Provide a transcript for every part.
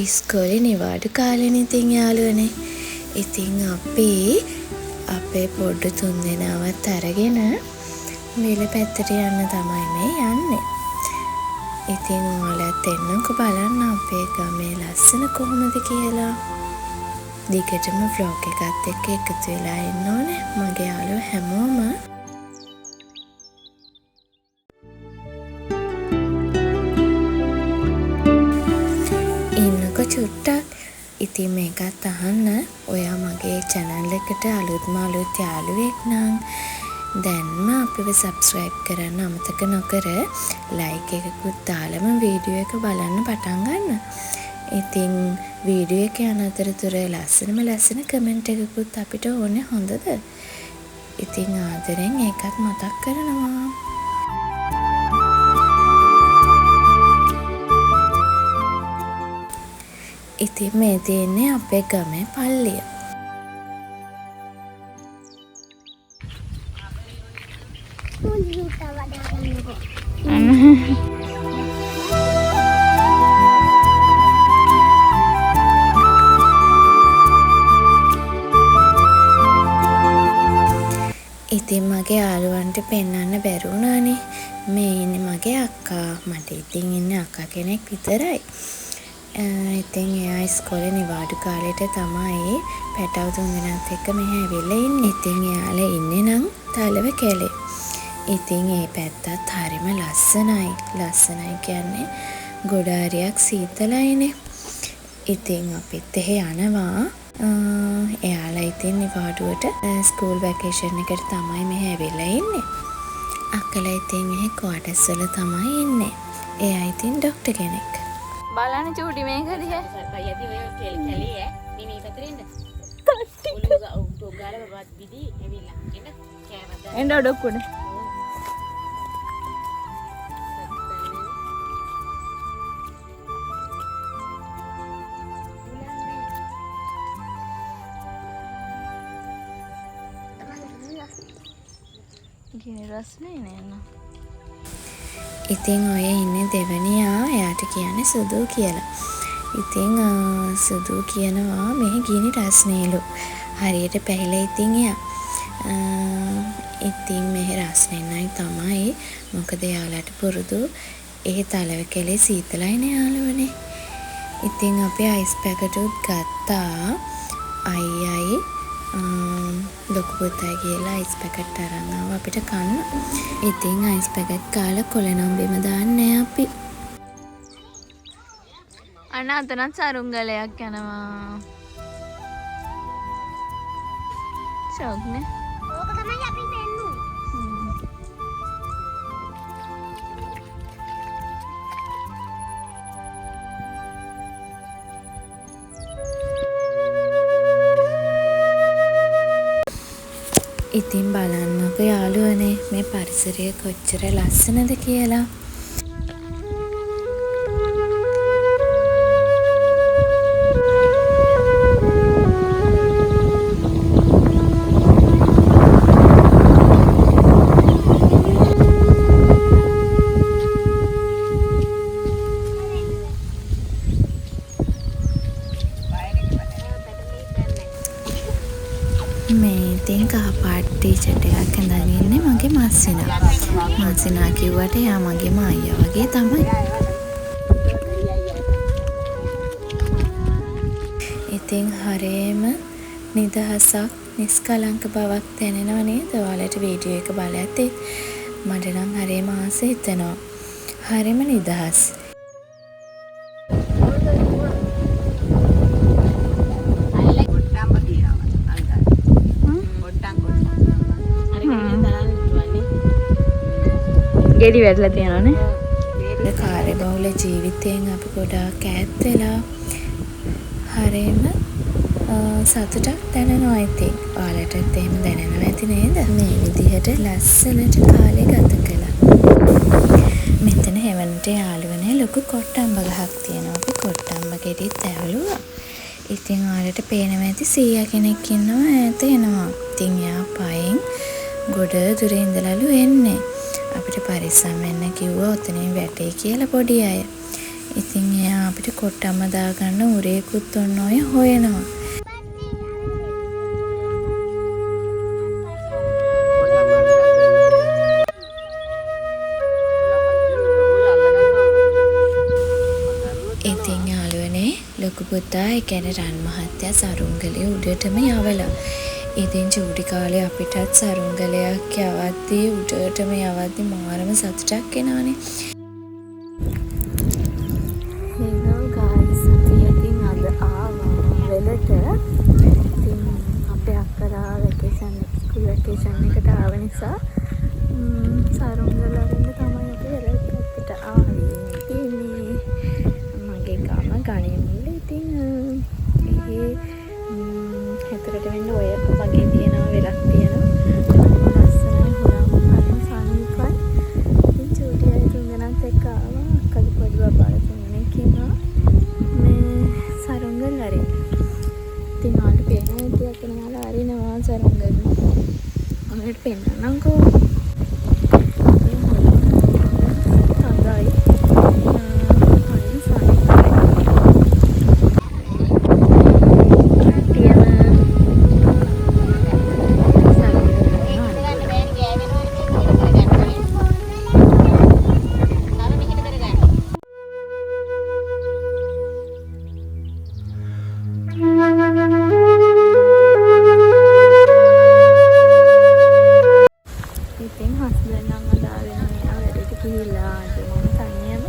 ඉස්කෝලේ නිවාඩු කාලෙනේ ඉතින් යාළුවනේ. ඉතින් අපි අපේ පොඩ්ඩු 3 දෙනාවත් අරගෙන මිල පැත්තට යන්න තමයි මේ යන්නේ. ඉතින් ඔයාලත් එන්නකෝ බලන්න අපේ ගමේ ලස්සන කොහොමද කියලා. දිගටම vlog එකත් එක්ක එකතු වෙලා ඉන්න ඕනේ මගේ යාළුවෝ හැමෝම. චුට්ටක් ඉතින් මේකත් අහන්න. ඔයා මගේ channel එකට අලුත්ම අලුත් යාළුවෙක් නම් දැන්ම අපිව subscribe කරන්න අමතක නොකර like එකකුත් දාලම වීඩියෝ එක බලන්න පටන් ගන්න. ඉතින් වීඩියෝ එක යන අතරතුර ලස්සන කමෙන්ට් එකකුත් අපිට ඕනේ හොඳද? ඉතින් ආදරෙන් ඒකත් මතක් කරනවා. ඉතින් මේ තියෙන්නේ අපේ ගමේ පල්ලිය. ඉතින් මගේ යාළුවන්ට පෙන්වන්න බැරි වුණානේ. මේ ඉන්නේ මගේ අක්කා. මට ඉතින් ඉන්නේ අක්කා කෙනෙක් විතරයි. ඉතින් එයා ඉස්කෝලේ නිවාඩු කාලෙට තමයි පැටව 3 දෙනාත් එක්ක මෙහෙ ඇවිල්ලා ඉන්නේ. ඉතින් එයාලා ඉන්නේ නම් තලව කැලේ. ඉතින් ඒ පැත්තත් හරිම ලස්සනයි. ලස්සනයි කියන්නේ ගොඩාරියක් සීතලයිනේ. ඉතින් අපිත් එහෙ යනවා. එයාලා ඉතින් නිවාඩුවට ස්කූල් වැකේෂන් එකට තමයි මෙහෙ ඇවිල්ලා ඉන්නේ. අක්කලා ඉතින් එහෙ ක්වාටර්ස් වල තමයි ඉන්නේ. එයා ඉතින් ડોක්ටර් කෙනෙක්. බලන්න චූටි මේක දිහා. යති ඔය කැලේ ඈ මේ පැත්තට එන්න. උඩ ගාල බබත් විදි ඇවිල්ලා. එන්න කෑමද. එන්න ඔඩොක්කුඩ. ගිනි රස්නේ නේන. ඉතින් ඔය ඉන්නේ දෙවනියා. එයාට කියන්නේ සුදු කියලා. ඉතින් සුදු කියනවා මේ ගිනි රස්නේලු. හරියට පැහිලා ඉතින් එයා. ඉතින් මේ රස්නෙන්නයි තමයි. මොකද යාළුවට පුරුදු ඒ තලව කෙලේ සීතලයිනේ යාළුවනේ. ඉතින් අපි අයිස් පැකට් උත් ගත්තා. අයියයි ලොකු පුතා කියලා අයිස් පැකට් අරන් ආවා අපිට කන්න. ඉතින් අයිස් පැකට් කාලා කොළ නම් බිම දාන්නේ අපි. අන්න අතනත් සරුංගලයක් යනවා. ෂෝක්නේ. ඕක තමයි අපි පෙන්නුවේ. ඉතින් බලන්නකෝ යාළුවනේ මේ පරිසරය කොච්චර ලස්සනද කියලා. මේ ඉතින් කහපාට ටී-ෂර්ට් එකක් ඇඳගෙන ඉන්නේ මගේ මස්සිනා. මස්සිනා කිව්වට එයා මගේම අයියා වගේ තමයි. ඉතින් හරියම නිදහසක් නිස්කලංක බවක් දැනෙනව නේද? ඔයාලට වීඩියෝ එක බලලා ඇති. මට නම් හරියම ආසයි හිතෙනවා. හරියම නිදහස්. ගෙඩි වැටලා තියෙනවනේ. මේ කාර්යබහුල ජීවිතයෙන් අපි ගොඩාක් ඈත් වෙලා හරියම සතුටක් දැනෙනවා ඉතින්. ඔයාලටත් එහෙම දැනෙනවා ඇති නේද? මේ විදිහට ලස්සනට කාලය ගත කළා. මෙතන හෙවන්ට යාළුවනේ ලොකු කොට්ටම්බ ගහක් තියෙනවා. අපි කොට්ටම්බ ගෙඩිත් ඇවලුවා. ඉතින් ඔයාලට පේනවා ඇති සීයා කෙනෙක් ඉන්නවා ඈත එනවා. ඉතින් එයා පයින් ගොඩ දුරින් ඉඳලාලු එන්නේ. අපිට පරිස්සම් වෙන්න කිව්වා ඔතනින් වැටේ කියලා පොඩි අය. ඉතින් එයා අපිට කොට්ටම්ම දාගන්න උරේකුත් ඔන්න ඔය හොයනවා. ඉතින් යාළුවනේ ලොකු පුතා ඒ කියන්නේ රන් මහත්තයා සරුංගලේ උඩටම යවලා. ඉතින් චූටි කාලේ අපිටත් සරුංගලයක් යවද්දී උඩටම යවද්දී මාරම සතුටක් එනවනේ. hello guys අපි ඉතින් අද ආවා වෙලට. ඉතින් අපේ අක්කලා ස්කූල් වැකේෂන් එකට ආව නිසා සරුංගල අරින්න තමයි අපි වෙලට පැත්තට ආවේ. මගේ ගම ගණේමුල්ල. ඉතින් ඒ හැතරට වෙන්න ඔය වගේ තියෙනවා වෙලක් තියෙනවා. ලස්සනයි හොරම හරිම සනීපයි. ඉතින් චූටි අය තුන්දෙනාත් එක්ක ආවා. අක්කගේ පොඩි බබාලා තුන්දෙනෙක් ඉන්නවා. මේ සරුංගල් අරින්න. ඉතින් ආට පේනවා ඉතින් අතනමාලා අරිනවා සරුංගල්. ඔයාලට පෙන්නන්නම්කෝ. ඉතින් හස්බන්ඩ් නම් අදාගෙන මෙයා වැඩට ගිහිල්ලා අද මම තනියම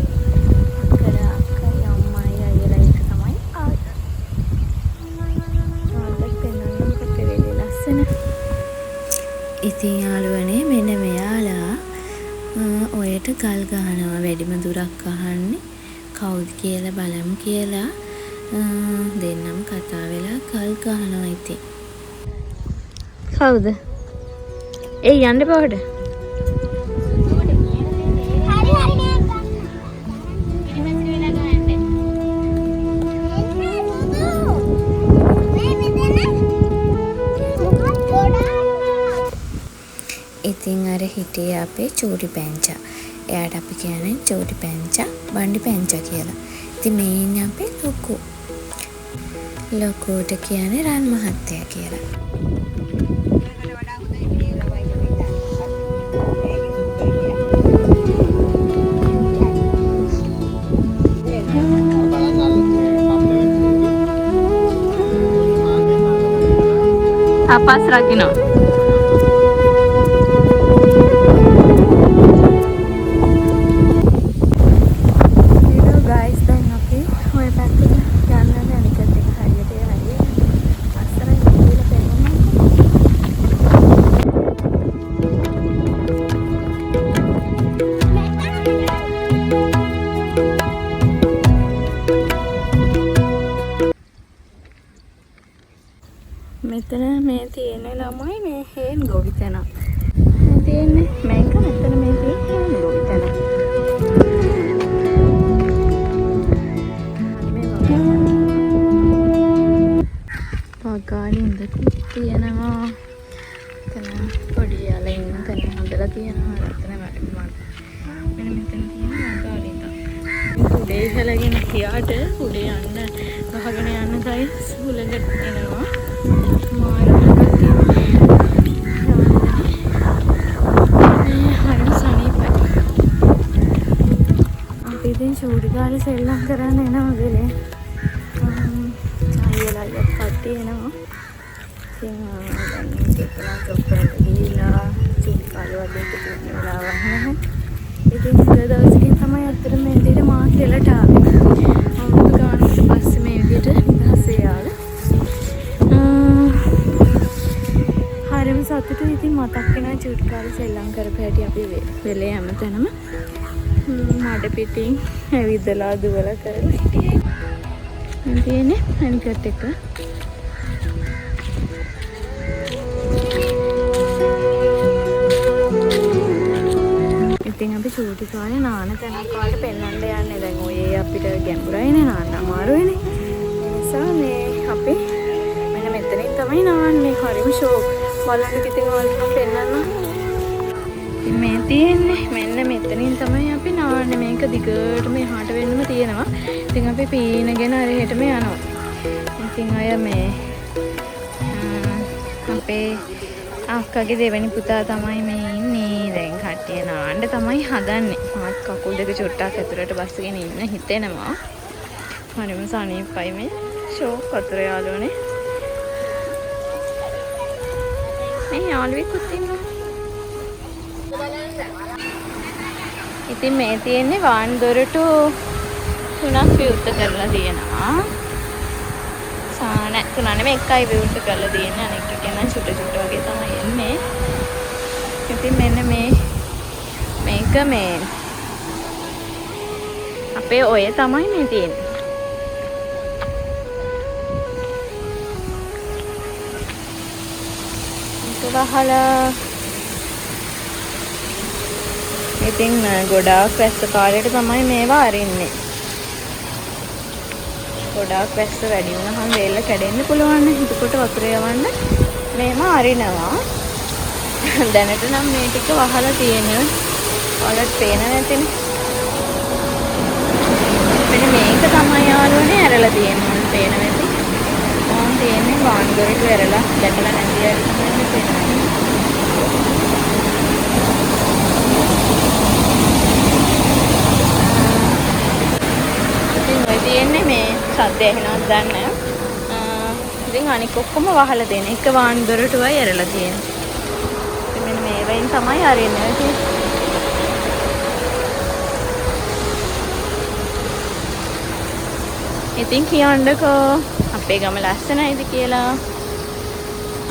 අක්කයි අම්මයි අයියලා එක තමයි ආවේ. ඔයාලට පෙන්නන්න කතරේ ලස්සන. ඉතින් යාළුවනේ මෙන්න මෙයාලා ඔයට ගල් ගහනවා. වැඩිම දුරක් අහන්නේ කවුද කියලා බලමු කියලා දෙන්නම කතා වෙලා ගල් ගහනවා. ඉතින් කවුද? ඒ යන්න බවට. ඉතින් අර හිටියේ අපේ චූටි පැංචා. එයාට අපි කියන්නේ චූටි පැංචා, බණ්ඩි පැංචා කියලා. ඉතින් මේ ඉන්නේ අපේ ලොකු. ලොකුට කියන්නේ රන් මහත්තයා කියලා. අපස් රකින්න. මෙතන මේ තියෙන ළමයි මේ හේන් ගොවිතැන. මේ තියෙන්නේ මේක මෙතන මේ තියෙන හේන් ගොවිතැන. පගාලි ඉඳකුත් තියෙනවා. එතන පොඩි යාලා ඉන්න තැන හදලා තියෙනවා. එතන මෙන්න මෙතන තියෙනවා පගාලි ඉඳ. උඩේ ඉහළගෙන ගියාට උඩේ යන්න ගහගෙන යන්න තයි සුලඟට එනවා. අපි ඉතින් චූටි කාලේ සෙල්ලම් කරන්න එනවා ගලේ. අයියලා අයියත් කට්ටිය එනවා. ඉතින් දැන් දෙකලා ඔක්කොම ගිහිලා චූටි කාලේ වගේ ඉතින් වෙලාවක් නැහැ. ඉතින් ඉස්සර දවසකින් තමයි අතර මේ විදිහට මා කෙලට ආවේ. අවුරුදු ගානකට පස්සේ මේ විදිහට නිදහසේ ආවේ. හරිම සතුටුයි. ඉතින් මතක් වෙනවා චූටි කාලේ සෙල්ලම් කරපු හැටි අපි වෙලේ හැමතැනම මඩ පිටින් ඇවිදලා දුවලා කරලා හිටියේ. මම තියෙන්නේ අනිකට එක. ඉතින් අපි චූටි කාලේ නාන තැනක් වලට පෙන්වන්න යන්නේ. දැන් ඔය අපිට ගැඹුරයිනේ නාන්න අමාරුයිනේ. ඒ නිසා මේ අපි මෙන්න මෙතනින් තමයි නාන්නේ. හරිම ෂෝක්. බලන්න ඉතින් ඔයාලට පෙන්වන්න. ඉතින් මේ තියෙන්නේ මෙන්න මෙතනින් තමයි අපි ආන්න මේක දිගට මෙහාට වෙන්නම තියෙනවා. ඉතින් අපි පීනගෙන අර හෙටම යනවා. ඉතින් අය මේ අපේ අක්කගේ දෙවෙනි පුතා තමයි මේ ඉන්නේ. දැන් කට්ටිය නාන්න තමයි හදන්නේ. මාත් කකුල් දෙක චුට්ටක් ඇතුලට බස්සගෙන ඉන්න හිතෙනවා. හරිම සනීපයි මේ ෂෝක් අතර යාළුවනේ. මේ යාළුවෙකුත් ඉන්නවා. ඉතින් මේ තියෙන්නේ වාන් දොරටු 3ක් විවෘත කරලා තියෙනවා. නෑ 3 නෙමෙයි එකයි විවෘත කරලා තියෙන්නේ. අනෙක් එක නම් චුට චුට වගේ තමයි එන්නේ. ඉතින් මෙන්න මේක මේ අපේ ඔය තමයි මේ තියෙන්නේ. වහලා ඉතින් ගොඩාක් වැස්ස කාලයට තමයි මේවා අරින්නේ. ගොඩාක් වැස්ස වැඩි වුණාම වේල්ල කැඩෙන්න පුළුවන්. එතකොට වතුර යවන්න මේව අරිනවා. දැනට නම් මේ ටික වහලා තියෙනවා. ඔයාලට පේන නැතිනේ. මෙන්න මේක තමයි යාළුවනේ ඇරලා තියෙනවා. පේන නැති. ඕන් තියෙන්නේ වාන් දොරටු ඇරලා දැකලා නැති අය තමයි පේන්නේ. තියෙන්නේ මේ සද්ද ඇහෙනවද දන්නේ නැහැ. ඉතින් අනික ඔක්කොම වහලා දෙන එක වාන් දොරටුවයි ඇරලා තියෙන්නේ. ඉතින් මෙන්න මේ වෙයින් තමයි අරින්නේ. ඉතින් කියන්නකෝ අපේ ගම ලස්සනයිද කියලා.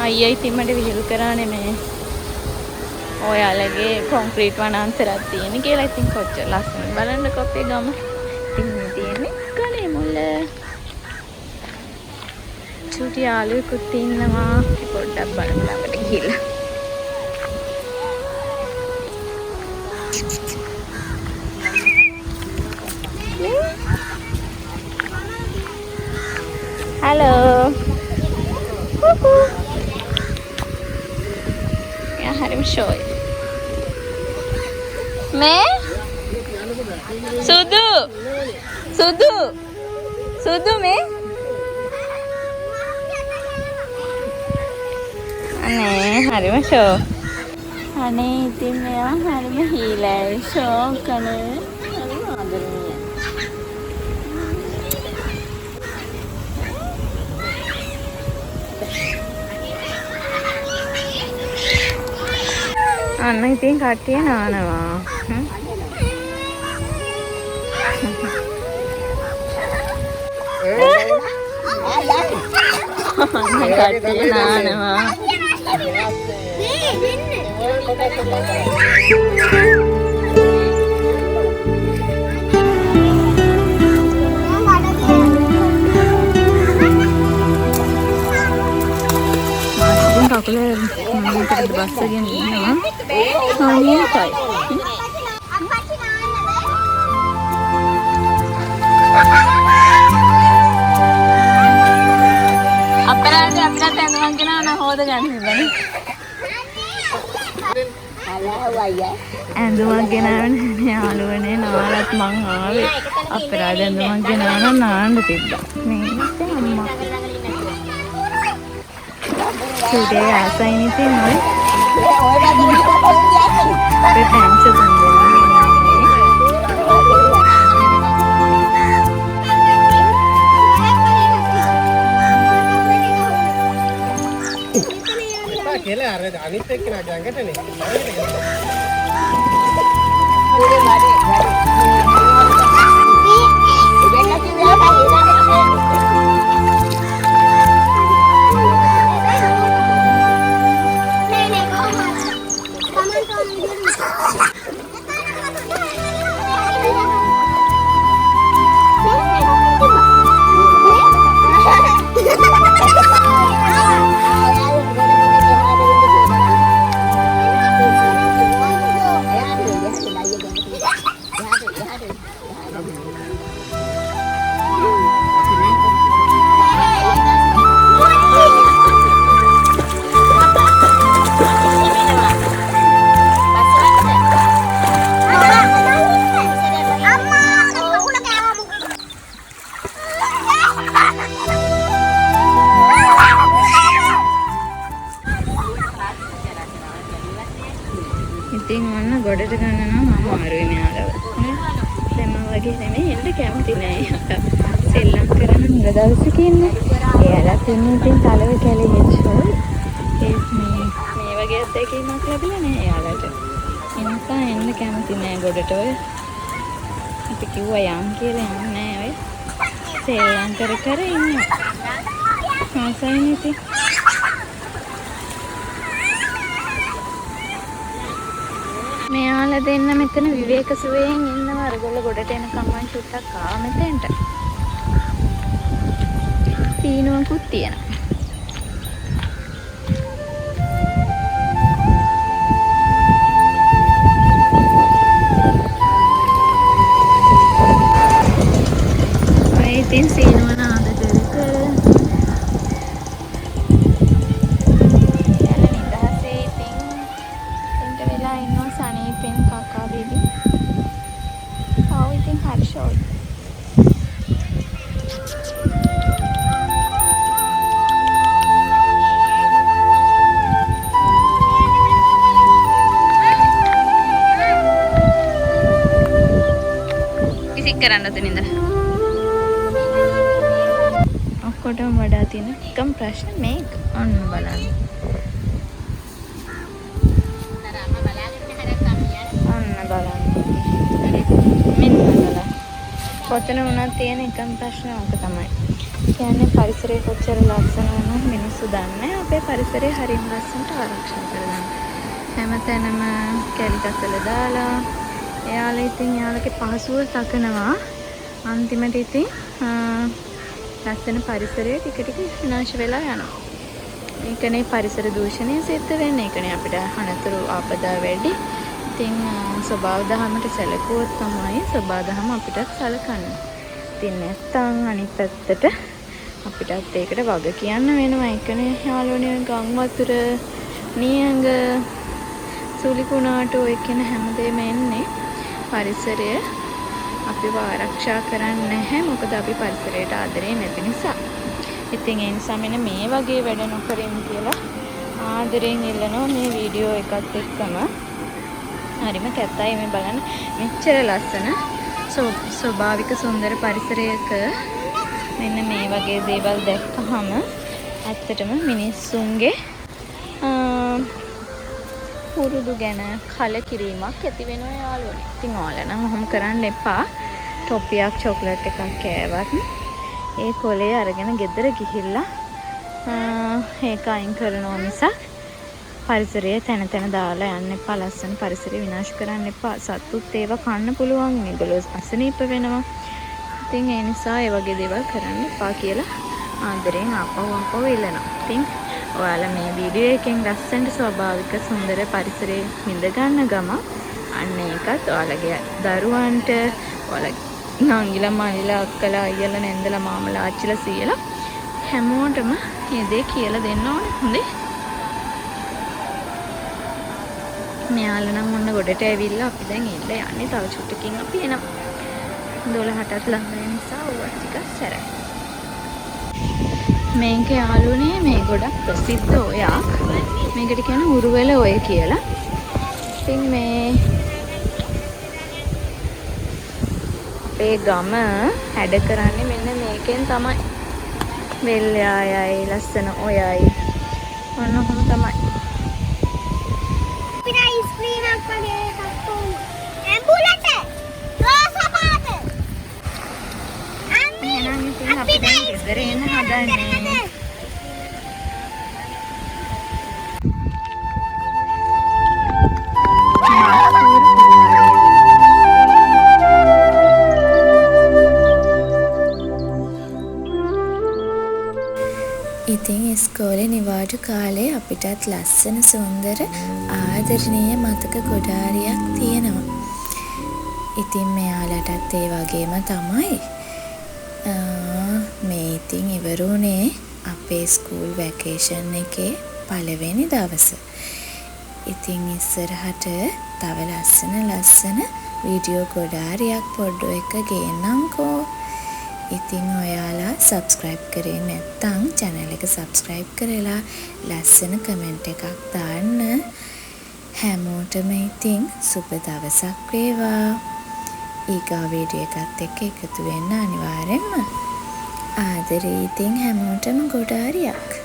අයියා ඉතින් මට විහිළු කරානේ මේ ඔයාලගේ කොන්ක්‍රීට් වනාන්තරයක් තියෙන කියලා. ඉතින් කොච්චර ලස්සනද බලන්නකෝ අපේ ගම. ඉතින් මේ තියෙන්නේ කනේ මුල්ල. චුටි යාළුවෙකුත් ඉන්නවා. පොඩ්ඩක් බලමු ළඟට ගිහලා. Halo. Ya harim shoy. Me? Sudu. Sudu. Sudu me? Ane harim show. Ane itin ya harim hilal show kana. Harim adarnya. අන්න ඉතින් කට්ටිය නානවා. කට්ටිය නානවා. කකුලේ මමකට බස්සගෙන ඉන්නවා. සානියයි. අපරාධ අපිට ඇඳුමක් ගෙනාන හොද ගන්න ඉබනේ. ඇඳුමක් ගෙනාන යාළුවනේ නාලත් මං ආවේ. අපරාධ ඇඳුමක් ගෙනාන නාන්න තිබ්බා. මේ අම්මා Today I anything right? ඉතින් ඔන්න ගොඩට ගන්න නම් අමාරුයි මෙයාලව. දැන් මම වගේ නෙමෙයි එන්න කැමති නෑ යාලා. සෙල්ලම් කරන මුල දවසක ඉන්නේ. එයාලා ඉන්නේ ඉතින් තලව කැලේ හෙච්චෝ. මේ වගේ අත්දැකීමක් ලැබිලා නෑ එයාලට. ඒ නිසා එන්න කැමති නෑ ගොඩට ඔය. අපි කිව්වා යන් කියලා යන්නේ නෑ ඔය. සෙල්ලම් කර ඉන්නේ. ආසයින් ඉතින්. මෙයාලා දෙන්න මෙතන විවේක සුවයෙන් ඉන්නවා. අරගොල්ල ගොඩට එනකම් මං චුට්ටක් ආවා මෙතෙන්ට. සීනුවකුත් තියෙනවා. ඉතින් සීනුවන ආදරෙට කරන්න දෙනින්ද ඔක්කොටම වඩා තියෙන එකම ප්‍රශ්න මේක ඔන්න බලන්න ඔන්න බලන්න මෙන්න බලන්න කොතන වුණත් තියෙන එකම ප්‍රශ්න ඕක තමයි කියන්නේ පරිසරය කොච්චර ලස්සන වුණත් මිනිස්සු දන්නේ අපේ පරිසරය හරිම ලස්සනට ආරක්ෂා කරගන්න හැමතැනම කැලි කසල දාලා එයාලා ඉතින් යාළුවගේ පහසුව තකනවා අන්තිමට ඉතින් ලස්සන පරිසරය ටික ටික විනාශ වෙලා යනවා. ඒකනේ පරිසර දූෂණය සිද්ධ වෙන්නේ. ඒකනේ අපිට අනතුරු ආපදා වැඩි. ඉතින් ස්වභාව දහමට සැලකුවොත් තමයි ස්වභාව දහම අපිට සලකන්නේ. ඉතින් නැත්තම් අනිත් පැත්තට අපිටත් ඒකට වග කියන්න වෙනවා. ඒකනේ යාළුවනේ ගම් වතුර නියඟ සුලිකුණාට ඔය කියන හැමදේම එන්නේ පරිසරය අපිව ආරක්ෂා කරන්නේ නැහැ මොකද අපි පරිසරයට ආදරේ නැති නිසා. ඉතින් ඒ නිසා මෙන්න මේ වගේ වැඩ නොකරින් කියලා ආදරෙන් ඉල්ලනවා මේ වීඩියෝ එකත් එක්කම. හරිම කැතයි මේ බලන්න මෙච්චර ලස්සන ස්වභාවික සුන්දර පරිසරයක මෙන්න මේ වගේ දේවල් දැක්කහම ඇත්තටම මිනිස්සුන්ගේ පුරුදු ගැන කලකිරීමක් ඇති වෙනවා යාළුවනේ. ඉතින් ඔයාලා නම් ඔහොම කරන්න එපා. ටොපියක් චොක්ලට් එකක් කෑවත් ඒ කොලේ අරගෙන ගෙදර ගිහිල්ලා ඒක අයින් කරනවා මිසක් පරිසරයේ තැන තැන දාලා යන්න එපා. ලස්සන පරිසරය විනාශ කරන්න එපා. සතුත් ඒවා කන්න පුළුවන්. මේගොල්ලෝ අසනීප වෙනවා. ඉතින් ඒ නිසා ඒ වගේ දේවල් කරන්න එපා කියලා ආදරෙන් ආපහු ඉල්ලනවා. ඉතින් ඔයාලා මේ වීඩියෝ එකෙන් ලස්සනට ස්වභාවික සුන්දර පරිසරයේ විඳ ගන්න ගම අන්න ඒකත් ඔයාලගේ දරුවන්ට ඔයාලගේ නංගිලා මල්ලිලා අක්කලා අයියලා නැන්දලා මාමලා ආච්චිලා සීයලා හැමෝටම මේ දේ කියලා දෙන්න ඕනේ. හොඳේ. මෙයාලා නම් මොන ගොඩට ඇවිල්ලා අපි දැන් ඉන්න යන්නේ තව චුට්ටකින් අපි එනවා. 12ටත් ළඟ වෙන නිසා ඔය ටිකක් සැරයි. මේක යාළුවනේ මේ ගොඩක් ප්‍රසිද්ධ ඔයක්. මේකට කියන උරුවෙල ඔය කියලා. ඉතින් මේ අපේ ගම හැඩ කරන්නේ මෙන්න මේකෙන් තමයි. වෙල්යායයි ලස්සන ඔයයි. ඔන්න ඔහොම තමයි. අපිට ස්ක්‍රීන් එකක් වගේ එකක් ඕනේ. ඇම්බුලට රෝස පාට. එහෙනම් ඉතින් අපි දැන් ගෙදර එන්න හදන්නේ. ඉතින් ඉස්කෝලේ නිවාඩු කාලේ අපිටත් ලස්සන සුන්දර ආදරණීය මතක ගොඩාරියක් තියෙනවා. ඉතින් මෙයාලටත් ඒ වගේම තමයි. මේ ඉතින් ඉවරුනේ අපේ ස්කූල් වැකේෂන් එකේ පළවෙනි දවස. ඉතින් ඉස්සරහට තව ලස්සන වීඩියෝ ගොඩාරියක් පොඩ්ඩෝ එක ගේන්නම්කෝ. ඉතින් ඔයාලා සබ්ස්ක්‍රයිබ් කරේ නැත්නම් channel එක සබ්ස්ක්‍රයිබ් කරලා ලස්සන කමෙන්ට් එකක් දාන්න. හැමෝටම ඉතින් සුබ දවසක් වේවා. ඊගා වීඩියෝ එකත් එක්ක එකතු වෙන්න අනිවාර්යෙන්ම. ආදරේ ඉතින් හැමෝටම ගොඩාරියක්.